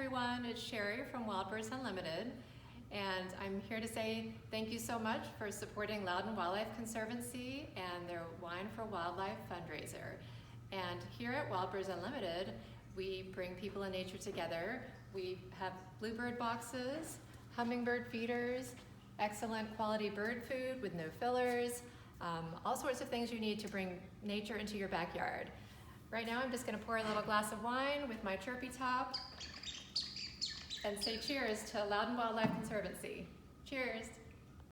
everyone, it's Sherry from Wild Birds Unlimited, and I'm here to say thank you so much for supporting Loudoun Wildlife Conservancy and their Wine for Wildlife fundraiser. And here at Wild Birds Unlimited, we bring people and nature together. We have bluebird boxes, hummingbird feeders, excellent quality bird food with no fillers, all sorts of things you need to bring nature into your backyard. Right now I'm just going to pour a little glass of wine with my chirpy top and say cheers to Loudoun Wildlife Conservancy. Cheers!